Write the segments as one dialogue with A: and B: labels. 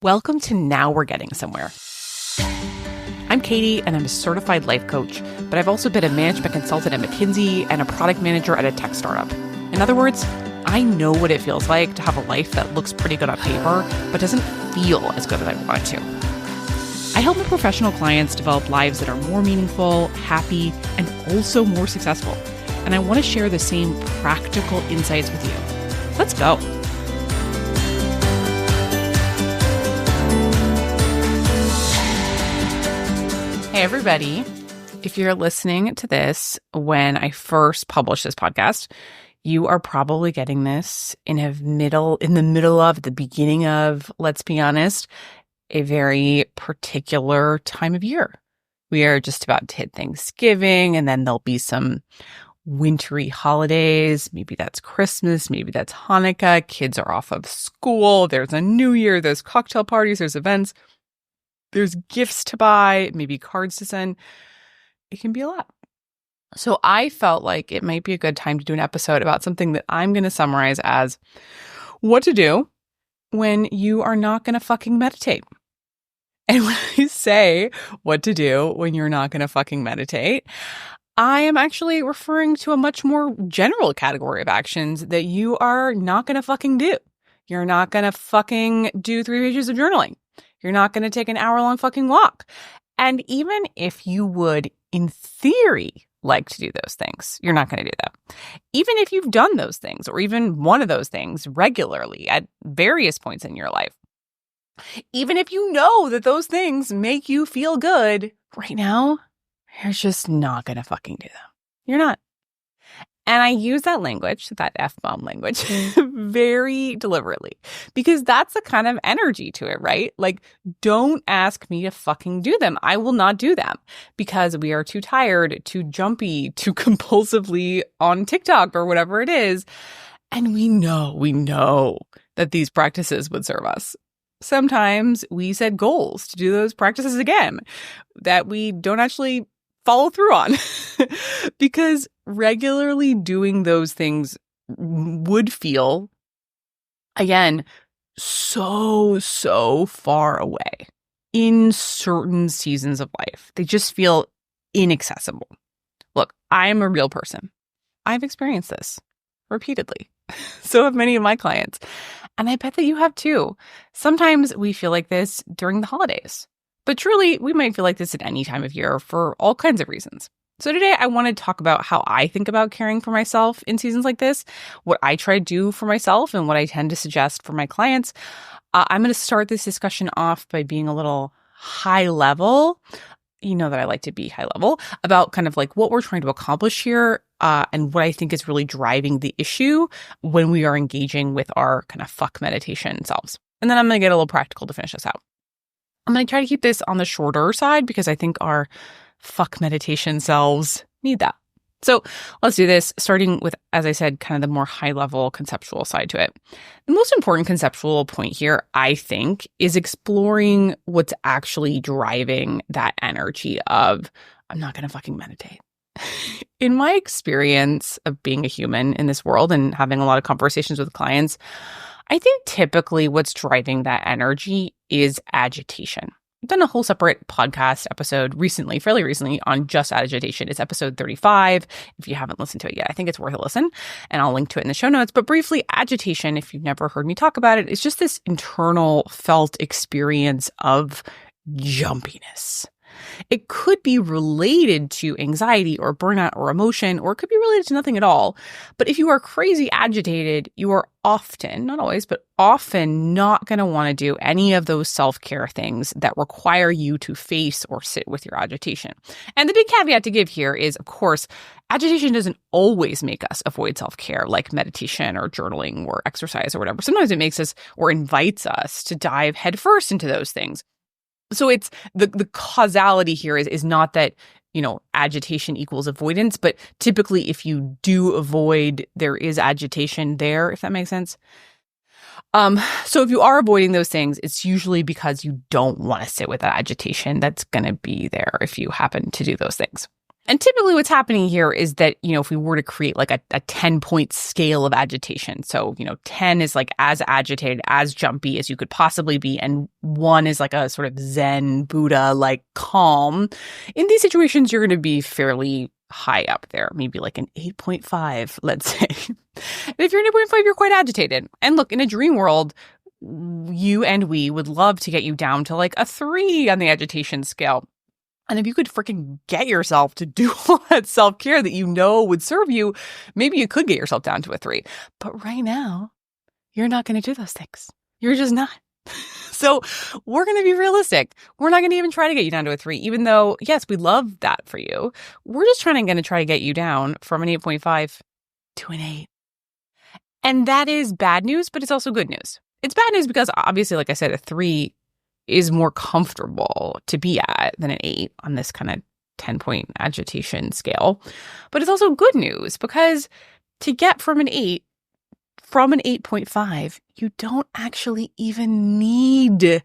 A: Welcome to Now We're Getting Somewhere. I'm Katie, and I'm a certified life coach, but I've also been a management consultant at McKinsey and a product manager at a tech startup. In other words, I know what it feels like to have a life that looks pretty good on paper, but doesn't feel as good as I want it to. I help my professional clients develop lives that are more meaningful, happy, and also more successful. And I want to share the same practical insights with you. Let's go. Hey, everybody. If you're listening to this when I first published this podcast, you are probably getting this in the middle of, the beginning of, let's be honest, a very particular time of year. We are just about to hit Thanksgiving, and then there'll be some wintry holidays. Maybe that's Christmas, maybe that's Hanukkah. Kids are off of school. There's a New Year, there's cocktail parties, there's events. There's gifts to buy, maybe cards to send. It can be a lot. So I felt like it might be a good time to do an episode about something that I'm going to summarize as what to do when you are not going to fucking meditate. And when I say what to do when you're not going to fucking meditate, I am actually referring to a much more general category of actions that you are not going to fucking do. You're not going to fucking do 3 pages of journaling. You're not going to take an hour-long fucking walk. And even if you would, in theory, like to do those things, you're not going to do them. Even if you've done those things, or even one of those things regularly at various points in your life, even if you know that those things make you feel good, right now, you're just not going to fucking do them. You're not. And I use that language, that F-bomb language, very deliberately, because that's the kind of energy to it, right? Like, don't ask me to fucking do them. I will not do them because we are too tired, too jumpy, too compulsively on TikTok or whatever it is. And we know that these practices would serve us. Sometimes we set goals to do those practices again that we don't actually follow through on because regularly doing those things would feel, again, so far away in certain seasons of life. They just feel inaccessible. Look, I'm a real person. I've experienced this repeatedly. So have many of my clients. And I bet that you have too. Sometimes we feel like this during the holidays. But truly, we might feel like this at any time of year for all kinds of reasons. So today, I want to talk about how I think about caring for myself in seasons like this, what I try to do for myself, and what I tend to suggest for my clients. I'm going to start this discussion off by being a little high level. You know that I like to be high level about kind of like what we're trying to accomplish here and what I think is really driving the issue when we are engaging with our kind of fuck meditation selves. And then I'm going to get a little practical to finish this out. I'm going to try to keep this on the shorter side because I think our fuck meditation selves need that. So let's do this, starting with, as I said, kind of the more high-level conceptual side to it. The most important conceptual point here, I think, is exploring what's actually driving that energy of, I'm not going to fucking meditate. In my experience of being a human in this world and having a lot of conversations with clients, I think typically what's driving that energy is agitation. I've done a whole separate podcast episode fairly recently, on just agitation. It's episode 35. If you haven't listened to it yet, I think it's worth a listen, and I'll link to it in the show notes. But briefly, agitation, if you've never heard me talk about it, is just this internal felt experience of jumpiness. It could be related to anxiety or burnout or emotion, or it could be related to nothing at all. But if you are crazy agitated, you are often, not always, but often not going to want to do any of those self-care things that require you to face or sit with your agitation. And the big caveat to give here is, of course, agitation doesn't always make us avoid self-care like meditation or journaling or exercise or whatever. Sometimes it makes us or invites us to dive headfirst into those things. So it's the causality here is not that, agitation equals avoidance, but typically if you do avoid, there is agitation there, if that makes sense. So if you are avoiding those things, it's usually because you don't want to sit with that agitation that's going to be there if you happen to do those things. And typically what's happening here is that, if we were to create like a 10-point scale of agitation, so, 10 is like as agitated, as jumpy as you could possibly be, and 1 is like a sort of Zen, Buddha, like calm. In these situations, you're going to be fairly high up there, maybe like an 8.5, let's say. And if you're an 8.5, you're quite agitated. And look, in a dream world, you and we would love to get you down to like a 3 on the agitation scale. And if you could freaking get yourself to do all that self-care that would serve you, maybe you could get yourself down to a 3. But right now, you're not going to do those things. You're just not. So we're going to be realistic. We're not going to even try to get you down to a 3, even though, yes, we love that for you. We're just going to try to get you down from an 8.5 to an 8. And that is bad news, but it's also good news. It's bad news because obviously, like I said, a 3 is more comfortable to be at than an 8 on this kind of 10-point agitation scale. But it's also good news because to get from an 8.5, you don't actually even need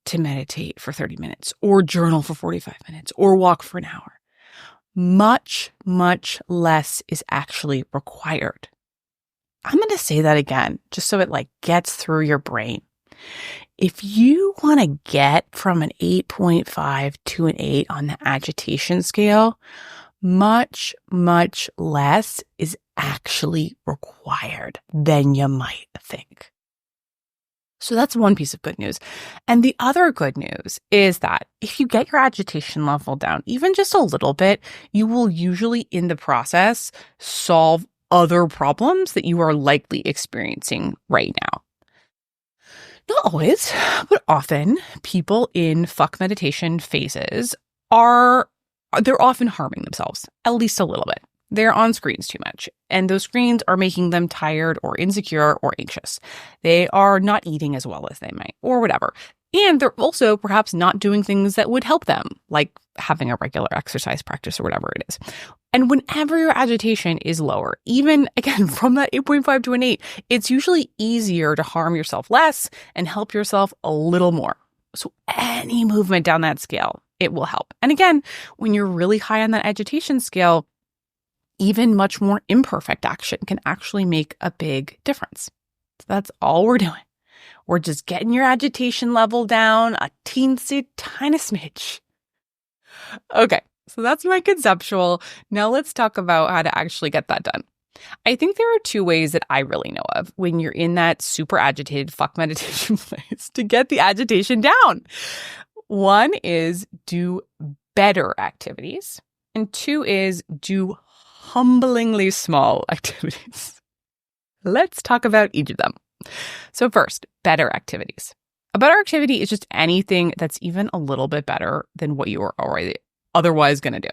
A: to meditate for 30 minutes or journal for 45 minutes or walk for an hour. Much, much less is actually required. I'm going to say that again, just so it gets through your brain. If you want to get from an 8.5 to an 8 on the agitation scale, much, much less is actually required than you might think. So that's one piece of good news. And the other good news is that if you get your agitation level down even just a little bit, you will usually in the process solve other problems that you are likely experiencing right now. Not always, but often people in fuck meditation phases they're often harming themselves, at least a little bit. They're on screens too much, and those screens are making them tired or insecure or anxious. They are not eating as well as they might, or whatever. And they're also perhaps not doing things that would help them, like having a regular exercise practice or whatever it is. And whenever your agitation is lower, even again from that 8.5 to an 8, it's usually easier to harm yourself less and help yourself a little more. So any movement down that scale, it will help. And again, when you're really high on that agitation scale, even much more imperfect action can actually make a big difference. So that's all we're doing. We're just getting your agitation level down a teensy tiny smidge. Okay, so that's my conceptual. Now let's talk about how to actually get that done. I think there are 2 ways that I really know of when you're in that super agitated fuck meditation place to get the agitation down. 1 is do better activities, and 2 is do humblingly small activities. Let's talk about each of them. So first, better activities. A better activity is just anything that's even a little bit better than what you are already otherwise going to do.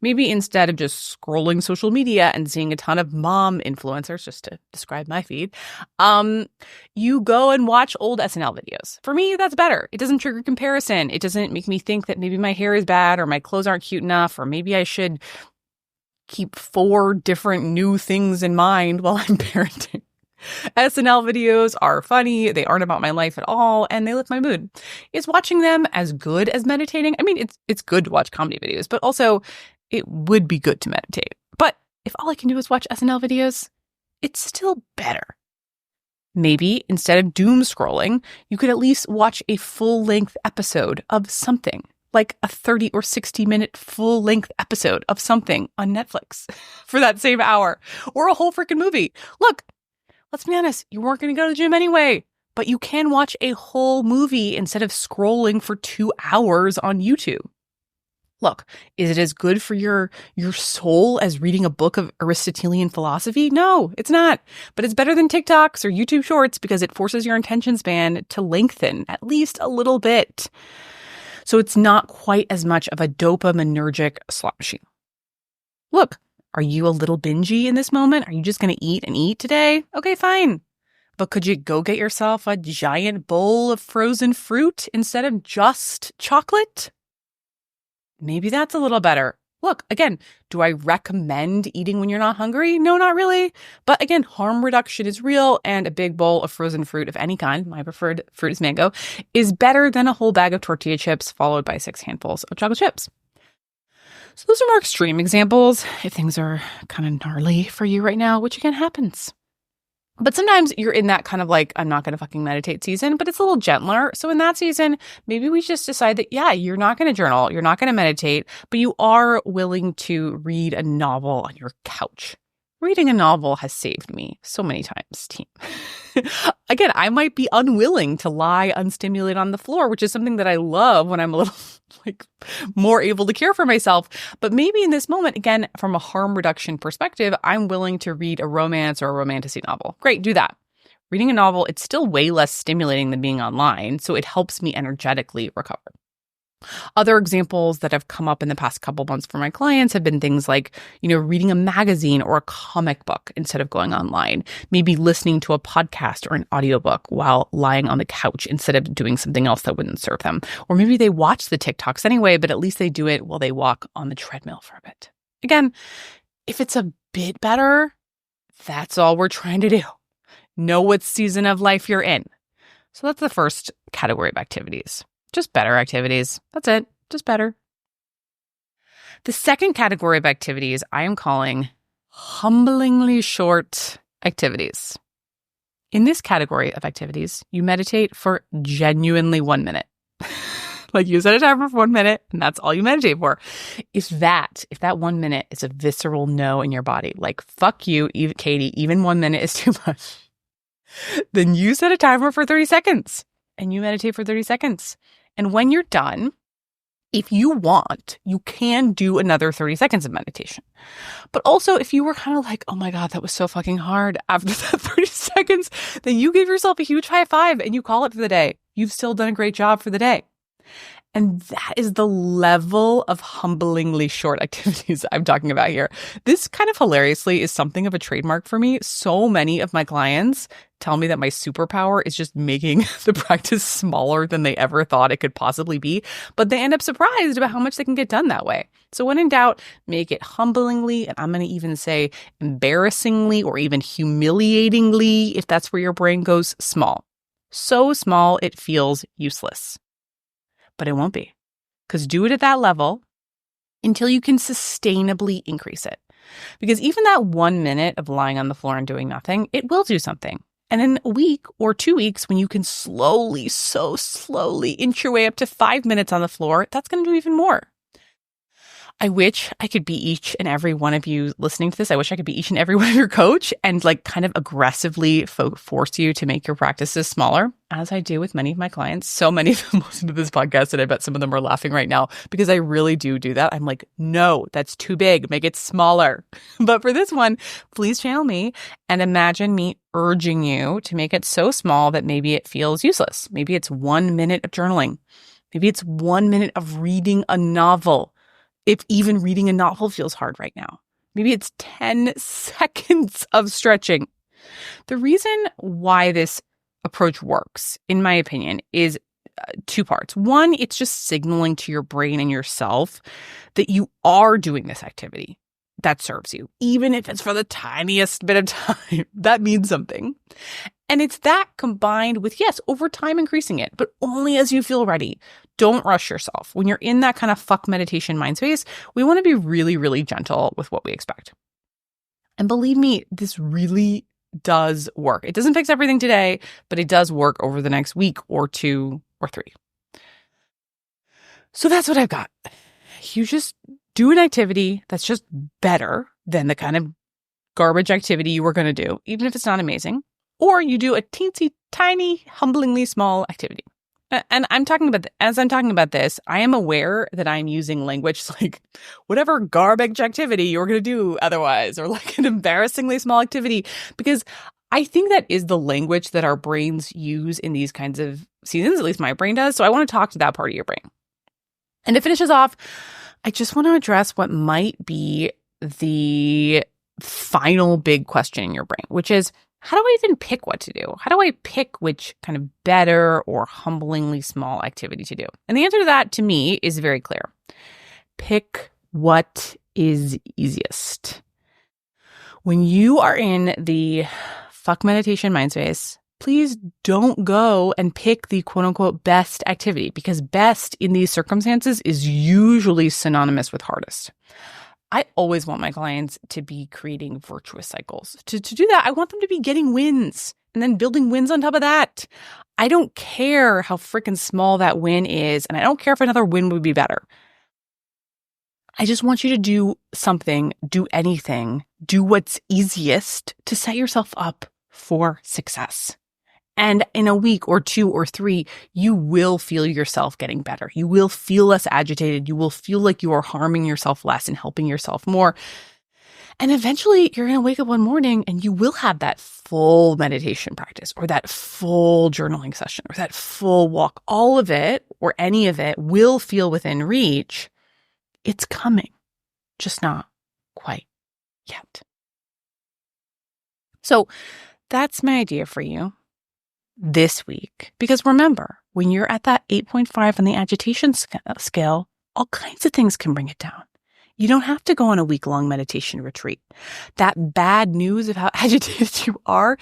A: Maybe instead of just scrolling social media and seeing a ton of mom influencers, just to describe my feed, you go and watch old SNL videos. For me, that's better. It doesn't trigger comparison. It doesn't make me think that maybe my hair is bad or my clothes aren't cute enough, or maybe I should keep 4 different new things in mind while I'm parenting. SNL videos are funny, they aren't about my life at all, and they lift my mood. Is watching them as good as meditating? I mean, it's good to watch comedy videos, but also it would be good to meditate. But if all I can do is watch SNL videos, it's still better. Maybe instead of doom scrolling, you could at least watch a full-length episode of something, like a 30 or 60-minute full-length episode of something on Netflix for that same hour, or a whole freaking movie. Look, let's be honest, you weren't going to go to the gym anyway, but you can watch a whole movie instead of scrolling for 2 hours on YouTube. Look, is it as good for your soul as reading a book of Aristotelian philosophy? No, it's not. But it's better than TikToks or YouTube Shorts because it forces your attention span to lengthen at least a little bit. So it's not quite as much of a dopaminergic slot machine. Look, are you a little bingy in this moment? Are you just going to eat and eat today? Okay, fine. But could you go get yourself a giant bowl of frozen fruit instead of just chocolate? Maybe that's a little better. Look, again, do I recommend eating when you're not hungry? No, not really. But again, harm reduction is real, and a big bowl of frozen fruit of any kind, my preferred fruit is mango, is better than a whole bag of tortilla chips followed by 6 handfuls of chocolate chips. So those are more extreme examples if things are kind of gnarly for you right now, which again happens. But sometimes you're in that kind of like, I'm not going to fucking meditate season, but it's a little gentler. So in that season, maybe we just decide that, yeah, you're not going to journal, you're not going to meditate, but you are willing to read a novel on your couch. Reading a novel has saved me so many times, team. Again, I might be unwilling to lie unstimulated on the floor, which is something that I love when I'm a little like more able to care for myself. But maybe in this moment, again, from a harm reduction perspective, I'm willing to read a romance or a romantasy novel. Great, do that. Reading a novel, it's still way less stimulating than being online, so it helps me energetically recover. Other examples that have come up in the past couple months for my clients have been things like, reading a magazine or a comic book instead of going online, maybe listening to a podcast or an audiobook while lying on the couch instead of doing something else that wouldn't serve them. Or maybe they watch the TikToks anyway, but at least they do it while they walk on the treadmill for a bit. Again, if it's a bit better, that's all we're trying to do. Know what season of life you're in. So that's the first category of activities. Just better activities. That's it. Just better. The second category of activities I am calling humblingly short activities. In this category of activities, you meditate for genuinely 1 minute. Like you set a timer for 1 minute and that's all you meditate for. If that 1 minute is a visceral no in your body, like fuck you, Katie, even 1 minute is too much, then you set a timer for 30 seconds and you meditate for 30 seconds. And when you're done, if you want, you can do another 30 seconds of meditation. But also, if you were kind of like, oh my God, that was so fucking hard after that 30 seconds, then you give yourself a huge high five and you call it for the day. You've still done a great job for the day. And that is the level of humblingly short activities I'm talking about here. This kind of hilariously is something of a trademark for me. So many of my clients tell me that my superpower is just making the practice smaller than they ever thought it could possibly be. But they end up surprised about how much they can get done that way. So when in doubt, make it humblingly, and I'm going to even say embarrassingly or even humiliatingly, if that's where your brain goes, small. So small it feels useless. But it won't be, because do it at that level until you can sustainably increase it. Because even that 1 minute of lying on the floor and doing nothing, it will do something. And in a week or 2 weeks, when you can so slowly inch your way up to 5 minutes on the floor, that's going to do even more. I wish I could be each and every one of you listening to this. I wish I could be each and every one of your coach and like kind of aggressively force you to make your practices smaller, as I do with many of my clients. So many of them listen to this podcast and I bet some of them are laughing right now because I really do that. I'm like, no, that's too big. Make it smaller. But for this one, please channel me and imagine me urging you to make it so small that maybe it feels useless. Maybe it's 1 minute of journaling. Maybe it's 1 minute of reading a novel. If even reading a novel feels hard right now. Maybe it's 10 seconds of stretching. The reason why this approach works, in my opinion, is two parts. One, it's just signaling to your brain and yourself that you are doing this activity that serves you, even if it's for the tiniest bit of time. That means something. And it's that combined with, yes, over time increasing it, but only as you feel ready. Don't rush yourself. When you're in that kind of fuck meditation mind space, we want to be really, really gentle with what we expect. And believe me, this really does work. It doesn't fix everything today, but it does work over the next week or 2 or 3. So that's what I've got. You just do an activity that's just better than the kind of garbage activity you were going to do, even if it's not amazing. Or you do a teensy tiny, humblingly small activity. And as I'm talking about this, I am aware that I'm using language like whatever garbage activity you're going to do otherwise, or like an embarrassingly small activity, because I think that is the language that our brains use in these kinds of seasons. At least my brain does. So I want to talk to that part of your brain. And to finish us off, I just want to address what might be the final big question in your brain, which is, how do I even pick what to do? How do I pick which kind of better or humblingly small activity to do? And the answer to that, to me, is very clear. Pick what is easiest. When you are in the fuck meditation mind space, please don't go and pick the quote unquote best activity, because best in these circumstances is usually synonymous with hardest. I always want my clients to be creating virtuous cycles. To do that, I want them to be getting wins and then building wins on top of that. I don't care how freaking small that win is, and I don't care if another win would be better. I just want you to do something, do anything, do what's easiest to set yourself up for success. And in a week or 2 or 3, you will feel yourself getting better. You will feel less agitated. You will feel like you are harming yourself less and helping yourself more. And eventually you're going to wake up one morning and you will have that full meditation practice or that full journaling session or that full walk. All of it or any of it will feel within reach. It's coming, just not quite yet. So that's my idea for you this week. Because remember, when you're at that 8.5 on the agitation scale, all kinds of things can bring it down. You don't have to go on a week-long meditation retreat. That bad news of how agitated you are,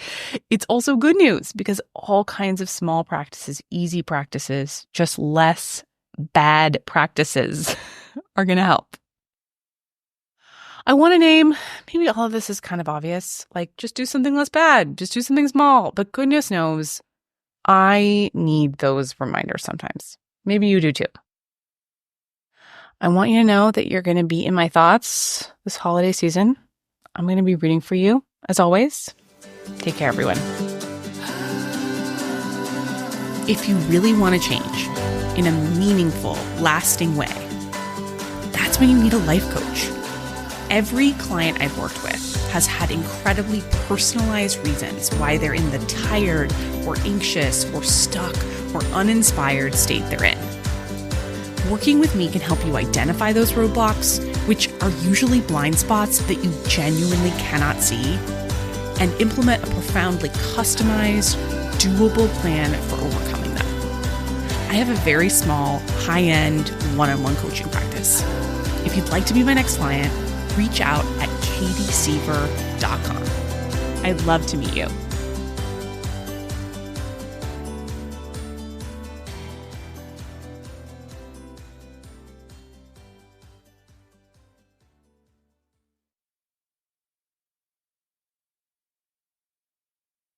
A: it's also good news because all kinds of small practices, easy practices, just less bad practices are going to help. I want to name, maybe all of this is kind of obvious, like just do something less bad, just do something small. But goodness knows, I need those reminders sometimes. Maybe you do too. I want you to know that you're going to be in my thoughts this holiday season. I'm going to be rooting for you, as always. Take care, everyone. If you really want to change in a meaningful, lasting way, that's when you need a life coach. Every client I've worked with has had incredibly personalized reasons why they're in the tired or anxious or stuck or uninspired state they're in. Working with me can help you identify those roadblocks, which are usually blind spots that you genuinely cannot see, and implement a profoundly customized, doable plan for overcoming them. I have a very small, high-end, one-on-one coaching practice. If you'd like to be my next client, reach out at katiesiever.com. I'd love to meet you.